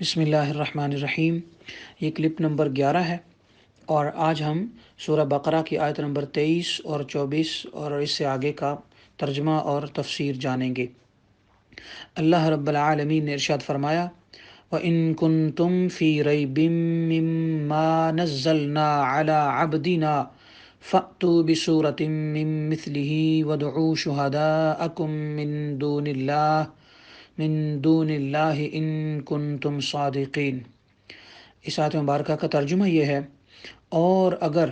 بسم اللہ الرحمن الرحیم۔ یہ کلپ نمبر 11 ہے اور آج ہم سورہ بقرہ کی آیت نمبر 23 اور 24 اور اس سے آگے کا ترجمہ اور تفسیر جانیں گے۔ اللہ رب العالمین نے ارشاد فرمایا، وَإِن كُنتُمْ فِي رَيْبٍ مِّمَّا نَزَّلْنَا عَلَىٰ عَبْدِنَا فَأْتُوا بِسُورَةٍ مِّن مِّثْلِهِ وَادْعُوا شُهَدَاءَكُم من دون اللہ ان کنتم صادقین۔ اس آیت مبارکہ کا ترجمہ یہ ہے، اور اگر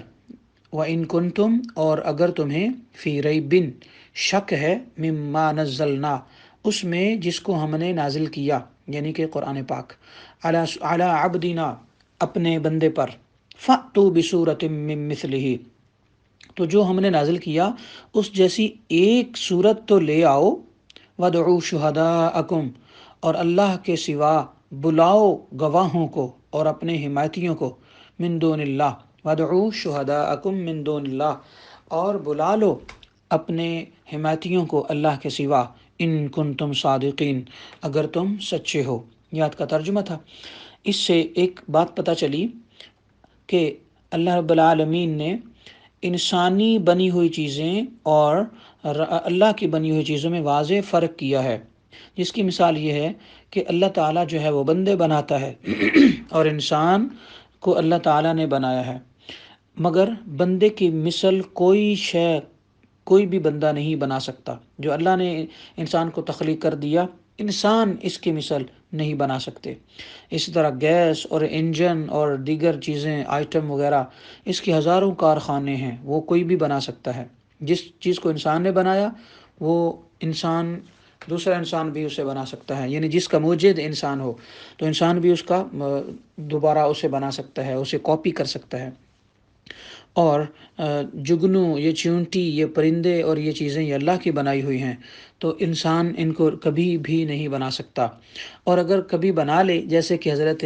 وَإِن کنتم اور اگر تمہیں فی ریبن شک ہے مما نزلنا اس میں جس کو ہم نے نازل کیا، یعنی کہ قرآن پاک، علی عبدنا اپنے بندے پر، فأتوا بسورۃ من مثلہ تو جو ہم نے نازل کیا اس جیسی ایک صورت تو لے آؤ، وَادْعُوا شُهَدَاءَكُمْ اور اللہ کے سوا بلاؤ گواہوں کو اور اپنے حمایتیوں کو، من دون اللہ، وَادْعُوا شُهَدَاءَكُمْ من دون اللہ اور بلا لو اپنے حمایتیوں کو اللہ کے سوا، ان کنتم صادقین اگر تم سچے ہو۔ یاد کا ترجمہ تھا۔ اس سے ایک بات پتہ چلی کہ اللہ رب العالمین نے انسانی بنی ہوئی چیزیں اور اللہ کی بنی ہوئی چیزوں میں واضح فرق کیا ہے، جس کی مثال یہ ہے کہ اللہ تعالیٰ جو ہے وہ بندے بناتا ہے اور انسان کو اللہ تعالیٰ نے بنایا ہے، مگر بندے کی مثل کوئی بھی بندہ نہیں بنا سکتا۔ جو اللہ نے انسان کو تخلیق کر دیا، انسان اس کی مثل نہیں بنا سکتے۔ اسی طرح گیس اور انجن اور دیگر چیزیں، آئٹم وغیرہ، اس کے ہزاروں کارخانے ہیں، وہ کوئی بھی بنا سکتا ہے۔ جس چیز کو انسان نے بنایا وہ دوسرا انسان بھی اسے بنا سکتا ہے، یعنی جس کا موجد انسان ہو تو انسان بھی اس کا دوبارہ اسے بنا سکتا ہے، اسے کاپی کر سکتا ہے۔ اور جگنو، یہ چیونٹی، یہ پرندے اور یہ چیزیں یہ اللہ کی بنائی ہوئی ہیں، تو انسان ان کو کبھی بھی نہیں بنا سکتا۔ اور اگر کبھی بنا لے، جیسے کہ حضرت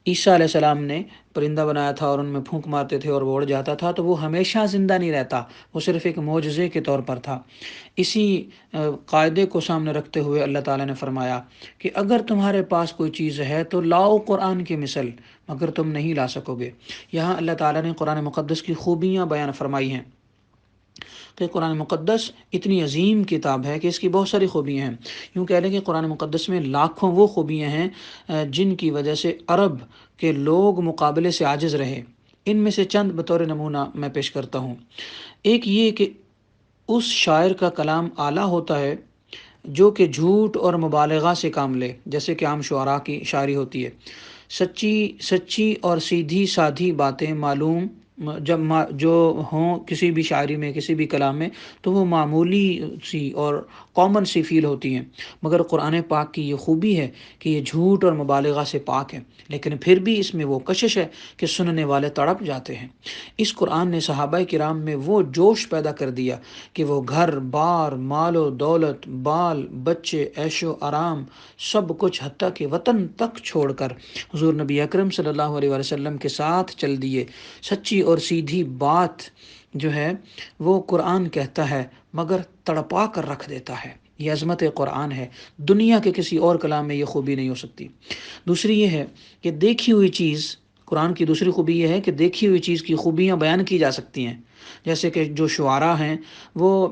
عیسیٰ علیہ السلام نے پرندہ بنایا تھا اور ان میں پھونک مارتے تھے اور وہ اڑ جاتا تھا، تو وہ ہمیشہ زندہ نہیں رہتا، وہ صرف ایک معجزے کے طور پر تھا۔ اسی قاعدے کو سامنے رکھتے ہوئے اللہ تعالیٰ نے فرمایا کہ اگر تمہارے پاس کوئی چیز ہے تو لاؤ قرآن کی مثل، مگر تم نہیں لا سکو گے۔ یہاں اللہ تعالیٰ نے قرآن مقدس کی خوبیاں بیان فرمائی ہیں کہ قرآن مقدس اتنی عظیم کتاب ہے کہ اس کی بہت ساری خوبیاں ہیں۔ یوں کہہ لیں کہ قرآن مقدس میں لاکھوں وہ خوبیاں ہیں جن کی وجہ سے عرب کے لوگ مقابلے سے عاجز رہے۔ ان میں سے چند بطور نمونہ میں پیش کرتا ہوں۔ ایک یہ کہ اس شاعر کا کلام اعلیٰ ہوتا ہے جو کہ جھوٹ اور مبالغہ سے کام لے، جیسے کہ عام شعراء کی شاعری ہوتی ہے۔ سچی اور سیدھی سادھی باتیں معلوم جو ہوں کسی بھی شاعری میں، کسی بھی کلام میں، تو وہ معمولی سی اور کامن سی فیل ہوتی ہیں، مگر قرآن پاک کی یہ خوبی ہے کہ یہ جھوٹ اور مبالغہ سے پاک ہے، لیکن پھر بھی اس میں وہ کشش ہے کہ سننے والے تڑپ جاتے ہیں۔ اس قرآن نے صحابہ کرام میں وہ جوش پیدا کر دیا کہ وہ گھر بار، مال و دولت، بال بچے، عیش و آرام، سب کچھ حتیٰ کہ وطن تک چھوڑ کر حضور نبی اکرم صلی اللہ علیہ وسلم کے ساتھ چل دیے۔ سچی اور سیدھی بات جو ہے وہ قرآن کہتا ہے، مگر تڑپا کر رکھ دیتا ہے۔ یہ عظمت قرآن ہے، دنیا کے کسی اور کلام میں یہ خوبی نہیں ہو سکتی۔ دوسری یہ ہے کہ دیکھی ہوئی چیز، قرآن کی دوسری خوبی یہ ہے کہ دیکھی ہوئی چیز کی خوبیاں بیان کی جا سکتی ہیں، جیسے کہ جو شعراء ہیں وہ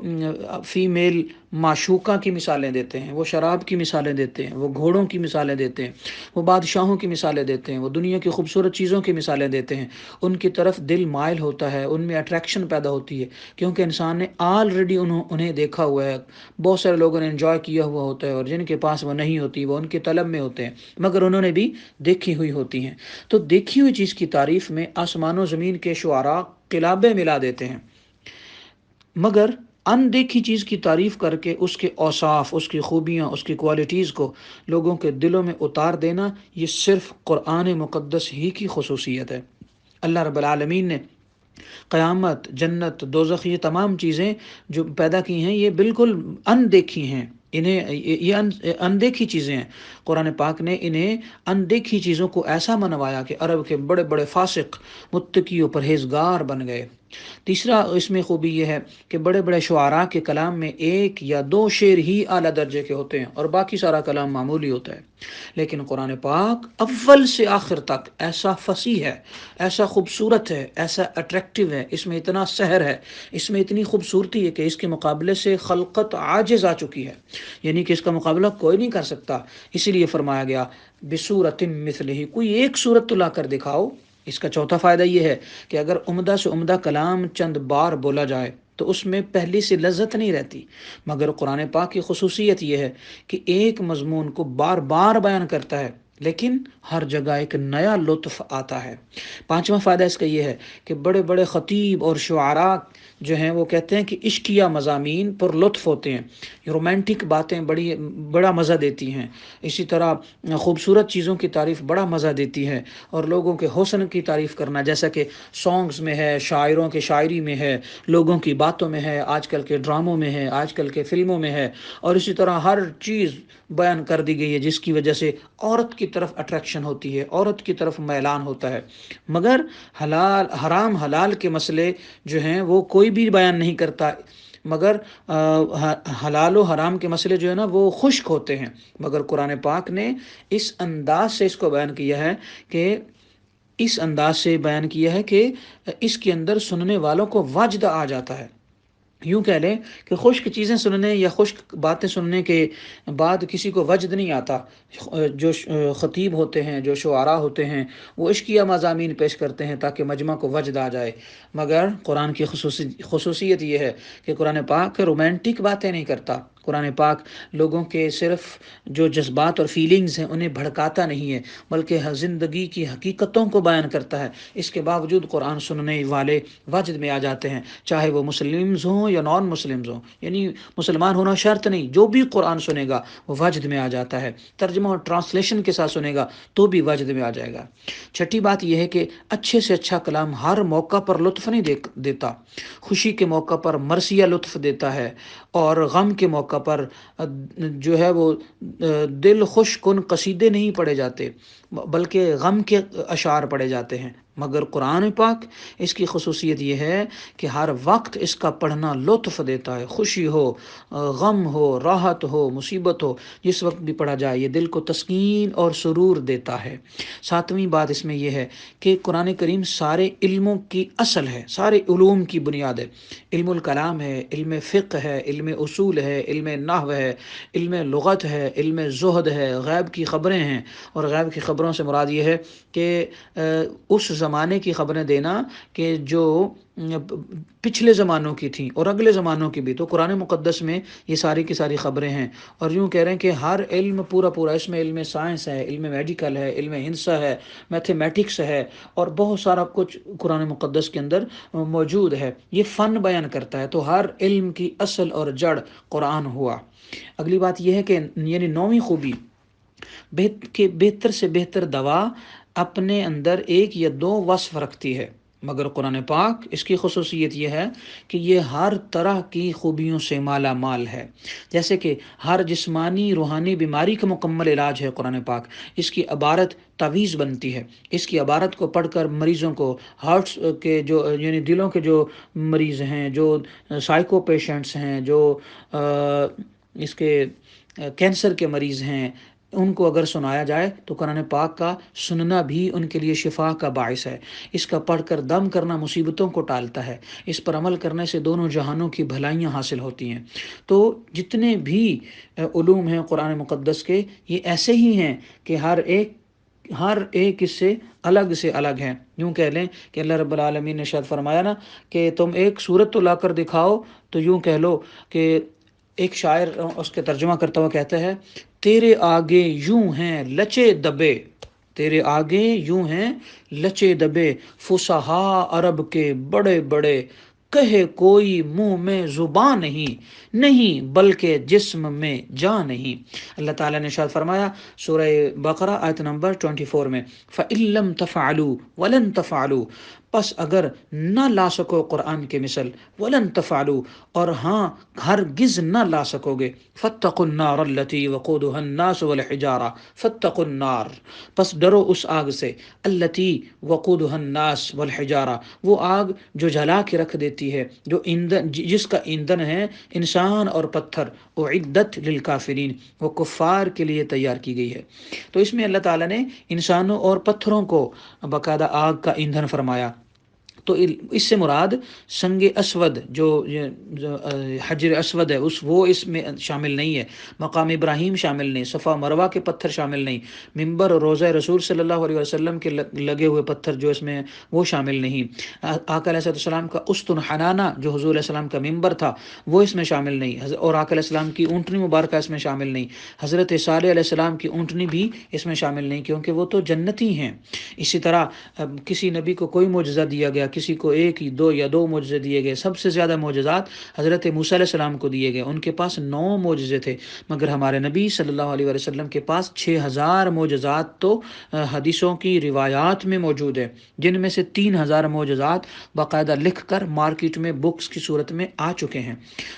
فیمیل معشوقہ کی مثالیں دیتے ہیں، وہ شراب کی مثالیں دیتے ہیں، وہ گھوڑوں کی مثالیں دیتے ہیں، وہ بادشاہوں کی مثالیں دیتے ہیں، وہ دنیا کی خوبصورت چیزوں کی مثالیں دیتے ہیں۔ ان کی طرف دل مائل ہوتا ہے، ان میں اٹریکشن پیدا ہوتی ہے، کیونکہ انسان نے آلریڈی انہیں دیکھا ہوا ہے، بہت سارے لوگوں نے انجوائے کیا ہوا ہوتا ہے، اور جن کے پاس وہ نہیں ہوتی وہ ان کے طلب میں ہوتے ہیں، مگر انہوں نے بھی دیکھی ہوئی ہوتی ہیں۔ تو دیکھی ہوئی چیز کی تعریف میں آسمان و زمین کے شعراء قلابے ملا دیتے ہیں، مگر اندیکھی چیز کی تعریف کر کے اس کے اوصاف، اس کی خوبیاں، اس کی کوالٹیز کو لوگوں کے دلوں میں اتار دینا، یہ صرف قرآن مقدس ہی کی خصوصیت ہے۔ اللہ رب العالمین نے قیامت، جنت، دوزخ، یہ تمام چیزیں جو پیدا کی ہیں یہ بالکل اندیکھی ہیں، یہ اندیکھی چیزیں ہیں۔ قرآن پاک نے انہیں اندیکھی چیزوں کو ایسا منوایا کہ عرب کے بڑے بڑے فاسق، متقی و پرہیزگار بن گئے۔ تیسرا اس میں خوبی یہ ہے کہ بڑے بڑے شعراء کے کلام میں ایک یا دو شعر ہی اعلیٰ درجے کے ہوتے ہیں اور باقی سارا کلام معمولی ہوتا ہے، لیکن قرآن پاک اول سے آخر تک ایسا فصیح ہے، ایسا خوبصورت ہے، ایسا اٹریکٹیو ہے، اس میں اتنا سحر ہے، اس میں اتنی خوبصورتی ہے کہ اس کے مقابلے سے خلقت عاجز آ چکی ہے، یعنی کہ اس کا مقابلہ کوئی نہیں کر سکتا۔ اسی لیے فرمایا گیا بصورت مثلہ، کوئی ایک صورت تو لا کر دکھاؤ۔ اس کا چوتھا فائدہ یہ ہے کہ اگر عمدہ سے عمدہ کلام چند بار بولا جائے تو اس میں پہلی سی لذت نہیں رہتی، مگر قرآن پاک کی خصوصیت یہ ہے کہ ایک مضمون کو بار بار بیان کرتا ہے لیکن ہر جگہ ایک نیا لطف آتا ہے۔ پانچواں فائدہ اس کا یہ ہے کہ بڑے بڑے خطیب اور شعراء جو ہیں وہ کہتے ہیں کہ عشقیہ مضامین پر لطف ہوتے ہیں، رومانٹک باتیں بڑا مزہ دیتی ہیں، اسی طرح خوبصورت چیزوں کی تعریف بڑا مزہ دیتی ہے، اور لوگوں کے حسن کی تعریف کرنا جیسا کہ سانگز میں ہے، شاعروں کے شاعری میں ہے، لوگوں کی باتوں میں ہے، آج کل کے ڈراموں میں ہے، آج کل کے فلموں میں ہے، اور اسی طرح ہر چیز بیان کر دی گئی ہے جس کی وجہ سے عورت کی طرف اٹریکشن ہوتی ہے، عورت کی طرف میلان ہوتا ہے، مگر حلال حرام حلال کے مسئلے جو ہیں وہ کوئی بھی بیان نہیں کرتا، مگر حلال و حرام کے مسئلے جو ہے نا وہ خشک ہوتے ہیں، مگر قرآن پاک نے اس انداز سے اس کو بیان کیا ہے کہ اس کے اندر سننے والوں کو وجد آ جاتا ہے۔ یوں کہہ لیں کہ خشک چیزیں سننے یا خشک باتیں سننے کے بعد کسی کو وجد نہیں آتا۔ جو خطیب ہوتے ہیں، جو شعراء ہوتے ہیں، وہ عشقیہ مضامین پیش کرتے ہیں تاکہ مجمع کو وجد آ جائے، مگر قرآن کی خصوصیت یہ ہے کہ قرآن پاک رومانٹک باتیں نہیں کرتا۔ قرآن پاک لوگوں کے صرف جو جذبات اور فیلنگز ہیں انہیں بھڑکاتا نہیں ہے، بلکہ زندگی کی حقیقتوں کو بیان کرتا ہے۔ اس کے باوجود قرآن سننے والے وجد میں آ جاتے ہیں، چاہے وہ مسلمز ہوں یا نان مسلمز ہوں، یعنی مسلمان ہونا شرط نہیں، جو بھی قرآن سنے گا وہ وجد میں آ جاتا ہے، ترجمہ اور ٹرانسلیشن کے ساتھ سنے گا تو بھی وجد میں آ جائے گا۔ چھٹی بات یہ ہے کہ اچھے سے اچھا کلام ہر موقع پر لطف نہیں دیتا، خوشی کے موقع پر مرثیہ لطف دیتا ہے، اور غم کے موقع پر جو ہے وہ دل خوش کن قصیدے نہیں پڑھے جاتے بلکہ غم کے اشعار پڑھے جاتے ہیں، مگر قرآن پاک اس کی خصوصیت یہ ہے کہ ہر وقت اس کا پڑھنا لطف دیتا ہے، خوشی ہو، غم ہو، راحت ہو، مصیبت ہو، جس وقت بھی پڑھا جائے یہ دل کو تسکین اور سرور دیتا ہے۔ ساتویں بات اس میں یہ ہے کہ قرآن کریم سارے علموں کی اصل ہے، سارے علوم کی بنیاد ہے، علم الکلام ہے، علم فقہ ہے، علم اصول ہے، علم نحو ہے، علم لغت ہے، علم زہد ہے، غیب کی خبریں ہیں، اور غیب کی خبروں سے مراد یہ ہے کہ اس زمانے کی خبریں دینا کہ جو پچھلے زمانوں کی تھیں اور اگلے زمانوں کی بھی، تو قرآن مقدس میں یہ ساری کی ساری خبریں ہیں، اور یوں کہہ رہے ہیں کہ ہر علم پورا اس میں علم سائنس ہے، علم میڈیکل ہے، علم ہندسہ ہے، میتھمیٹکس ہے، اور بہت سارا کچھ قرآن مقدس کے اندر موجود ہے، یہ فن بیان کرتا ہے، تو ہر علم کی اصل اور جڑ قرآن ہوا۔ اگلی بات یہ ہے کہ یعنی نویں خوبی کہ بہتر سے بہتر دوا اپنے اندر ایک یا دو وصف رکھتی ہے، مگر قرآن پاک اس کی خصوصیت یہ ہے کہ یہ ہر طرح کی خوبیوں سے مالا مال ہے، جیسے کہ ہر جسمانی روحانی بیماری کا مکمل علاج ہے قرآن پاک، اس کی عبارت تعویذ بنتی ہے، اس کی عبارت کو پڑھ کر مریضوں کو ہارٹس کے جو یعنی دلوں کے جو مریض ہیں، جو سائیکو پیشنٹس ہیں، جو اس کے کینسر کے مریض ہیں، ان کو اگر سنایا جائے تو قرآن پاک کا سننا بھی ان کے لیے شفا کا باعث ہے، اس کا پڑھ کر دم کرنا مصیبتوں کو ٹالتا ہے، اس پر عمل کرنے سے دونوں جہانوں کی بھلائیاں حاصل ہوتی ہیں۔ تو جتنے بھی علوم ہیں قرآن مقدس کے، یہ ایسے ہی ہیں کہ ہر ایک اس سے الگ ہے۔ یوں کہہ لیں کہ اللہ رب العالمین نے شاید فرمایا نا کہ تم ایک صورت تو لا کر دکھاؤ، تو یوں کہہ لو کہ ایک شاعر اس کے ترجمہ کرتا ہوا کہتا ہے، تیرے آگے یوں ہیں لچے دبے، تیرے آگے یوں ہیں لچے دبے، فصحاء عرب کے بڑے بڑے، کہے کوئی منہ میں زبان نہیں بلکہ جسم میں جان نہیں۔ اللہ تعالیٰ نے ارشاد فرمایا سورہ بقرہ آیت نمبر 24 میں، فَإِن لَّمْ تَفْعَلُوا وَلَن تَفْعَلُوا، پس اگر نہ لا سکو قرآن کے مثل ولن تفعلوا اور ہاں ہرگز نہ لا سکو گے فاتقوا النار التي وقودها الناس والحجارہ فاتقوا النار پس ڈرو اس آگ سے التي وقودها الناس والحجارہ وہ آگ جو جلا کے رکھ دیتی ہے جو ایندھن جس کا ایندھن ہے انسان اور پتھر اعدت للکافرین وہ کفار کے لیے تیار کی گئی ہے۔ تو اس میں اللہ تعالیٰ نے انسانوں اور پتھروں کو باقاعدہ آگ کا ایندھن فرمایا۔ تو اس سے مراد سنگ اسود جو حجر اسود ہے وہ اس میں شامل نہیں ہے، مقام ابراہیم شامل نہیں، صفا مروہ کے پتھر شامل نہیں، ممبر اور روضہ رسول صلی اللہ علیہ وسلم کے لگے ہوئے پتھر جو اس میں وہ شامل نہیں، آقا علیہ السلام کا استن حنانہ جو حضور علیہ السلام کا ممبر تھا وہ اس میں شامل نہیں، اور آقا علیہ السلام کی اونٹنی مبارکہ اس میں شامل نہیں، حضرت صالح علیہ السلام کی اونٹنی بھی اس میں شامل نہیں، کیونکہ وہ تو جنتی ہیں۔ اسی طرح کسی نبی کو کوئی معجزہ دیا گیا، کسی کو ایک دو یا دو معجزے دیے گئے، سب سے زیادہ معجزات حضرت موسیٰ علیہ السلام کو دیے گئے، ان کے پاس 9 معجزے تھے، مگر ہمارے نبی صلی اللہ علیہ وسلم کے پاس 6000 معجزات تو حدیثوں کی روایات میں موجود ہے، جن میں سے 3000 معجزات باقاعدہ لکھ کر مارکیٹ میں بکس کی صورت میں آ چکے ہیں۔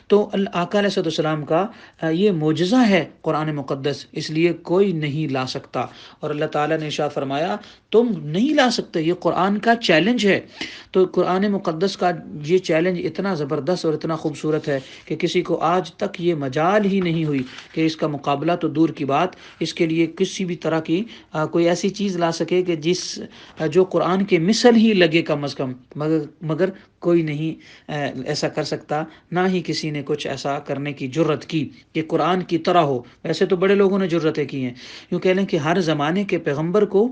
تو آقا علیہ السلام کا یہ معجزہ ہے قرآن مقدس، اس لیے کوئی نہیں لا سکتا، اور اللہ تعالیٰ نے ارشاد فرمایا تم نہیں لا سکتے، یہ قرآن کا چیلنج ہے۔ تو قرآن مقدس کا یہ چیلنج اتنا زبردست اور اتنا خوبصورت ہے کہ کسی کو آج تک یہ مجال ہی نہیں ہوئی کہ اس کا مقابلہ تو دور کی بات، اس کے لیے کسی بھی طرح کی کوئی ایسی چیز لا سکے کہ جو قرآن کے مثل ہی لگے کم از کم، مگر کوئی نہیں ایسا کر سکتا، نہ ہی کسی نے کچھ ایسا کرنے کی جرت کی کہ قرآن کی طرح ہو۔ ویسے تو بڑے لوگوں نے جرتیں کی ہیں، یوں کہہ لیں کہ ہر زمانے کے پیغمبر کو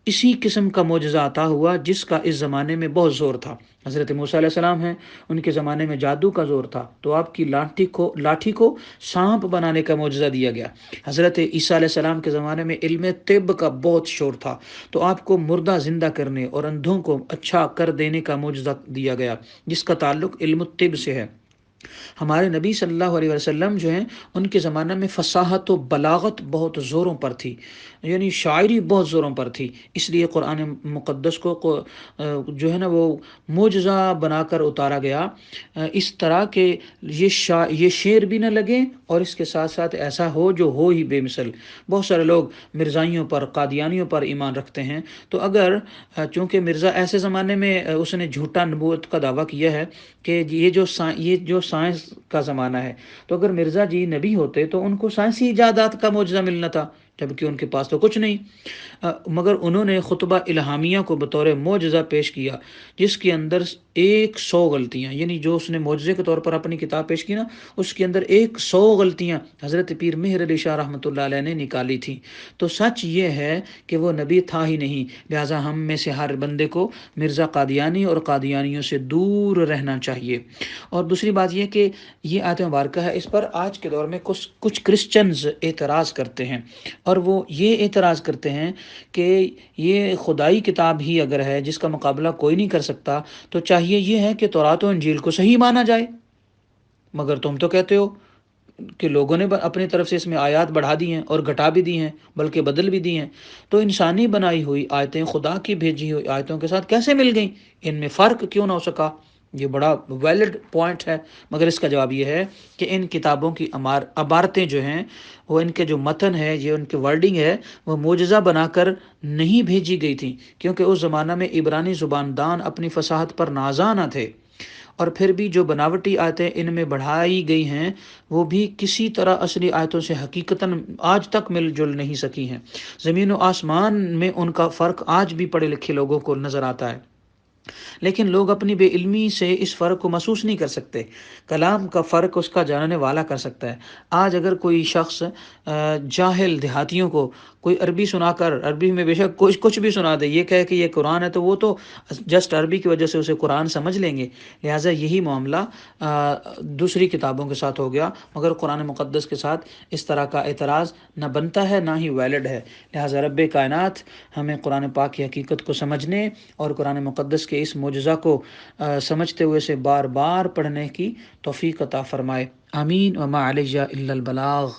اسی قسم کا معجزہ عطا ہوا جس کا اس زمانے میں بہت زور تھا۔ حضرت موسیٰ علیہ السلام ہیں، ان کے زمانے میں جادو کا زور تھا، تو آپ کی لاٹھی کو سانپ بنانے کا معجزہ دیا گیا۔ حضرت عیسیٰ علیہ السلام کے زمانے میں علم طب کا بہت شور تھا، تو آپ کو مردہ زندہ کرنے اور اندھوں کو اچھا کر دینے کا معجزہ دیا گیا، جس کا تعلق علم طب سے ہے۔ ہمارے نبی صلی اللہ علیہ وسلم جو ہیں، ان کے زمانہ میں فصاحت و بلاغت بہت زوروں پر تھی، یعنی شاعری بہت زوروں پر تھی، اس لیے قرآن مقدس کو جو ہے نا وہ معجزہ بنا کر اتارا گیا، اس طرح کہ یہ شعر بھی نہ لگے اور اس کے ساتھ ساتھ ایسا ہو جو ہو ہی بے مثل۔ بہت سارے لوگ مرزائیوں پر، قادیانیوں پر ایمان رکھتے ہیں، تو اگر چونکہ مرزا ایسے زمانے میں اس نے جھوٹا نبوت کا دعویٰ کیا ہے کہ یہ جو سائنس کا زمانہ ہے، تو اگر مرزا جی نبی ہوتے تو ان کو سائنسی ایجادات کا معجزہ ملنا تھا، جبکہ ان کے پاس تو کچھ نہیں، مگر انہوں نے خطبہ الہامیہ کو بطور معجزہ پیش کیا، جس کے اندر 100 غلطیاں، یعنی جو اس نے معجزے کے طور پر اپنی کتاب پیش کی نا، اس کے اندر 100 غلطیاں حضرت پیر مہر علی شاہ رحمۃ اللہ علیہ نے نکالی تھیں۔ تو سچ یہ ہے کہ وہ نبی تھا ہی نہیں، لہٰذا ہم میں سے ہر بندے کو مرزا قادیانی اور قادیانیوں سے دور رہنا چاہیے۔ اور دوسری بات یہ کہ یہ آیت مبارکہ ہے، اس پر آج کے دور میں کچھ کرسچنز اعتراض کرتے ہیں، اور وہ یہ اعتراض کرتے ہیں کہ یہ خدائی کتاب ہی اگر ہے جس کا مقابلہ کوئی نہیں کر سکتا، تو چاہیے یہ ہے کہ تورات و انجیل کو صحیح مانا جائے، مگر تم تو کہتے ہو کہ لوگوں نے اپنی طرف سے اس میں آیات بڑھا دی ہیں اور گھٹا بھی دی ہیں، بلکہ بدل بھی دی ہیں، تو انسانی بنائی ہوئی آیتیں خدا کی بھیجی ہوئی آیتوں کے ساتھ کیسے مل گئیں؟ ان میں فرق کیوں نہ ہو سکا؟ یہ بڑا ویلڈ پوائنٹ ہے، مگر اس کا جواب یہ ہے کہ ان کتابوں کی عبارتیں جو ہیں، وہ ان کے جو متن ہے، یہ ان کے ورڈنگ ہے، وہ معجزہ بنا کر نہیں بھیجی گئی تھیں، کیونکہ اس زمانہ میں عبرانی زباندان اپنی فصاحت پر نازاں نہ تھے، اور پھر بھی جو بناوٹی آیتیں ان میں بڑھائی گئی ہیں وہ بھی کسی طرح اصلی آیتوں سے حقیقتاً آج تک مل جل نہیں سکی ہیں۔ زمین و آسمان میں ان کا فرق آج بھی پڑھے لکھے لوگوں کو نظر آتا ہے، لیکن لوگ اپنی بے علمی سے اس فرق کو محسوس نہیں کر سکتے۔ کلام کا فرق اس کا جاننے والا کر سکتا ہے۔ آج اگر کوئی شخص جاہل دیہاتیوں کو کوئی عربی سنا کر، عربی میں بے شک کچھ بھی سنا دے، یہ کہے کہ یہ قرآن ہے، تو وہ تو جسٹ عربی کی وجہ سے اسے قرآن سمجھ لیں گے۔ لہٰذا یہی معاملہ دوسری کتابوں کے ساتھ ہو گیا، مگر قرآن مقدس کے ساتھ اس طرح کا اعتراض نہ بنتا ہے نہ ہی ویلڈ ہے۔ لہٰذا رب کائنات ہمیں قرآن پاک کی حقیقت کو سمجھنے اور قرآن مقدس کے اس معجزہ کو سمجھتے ہوئے سے بار بار پڑھنے کی توفیق عطا فرمائے۔ آمین۔ وما علیہ الا البلاغ۔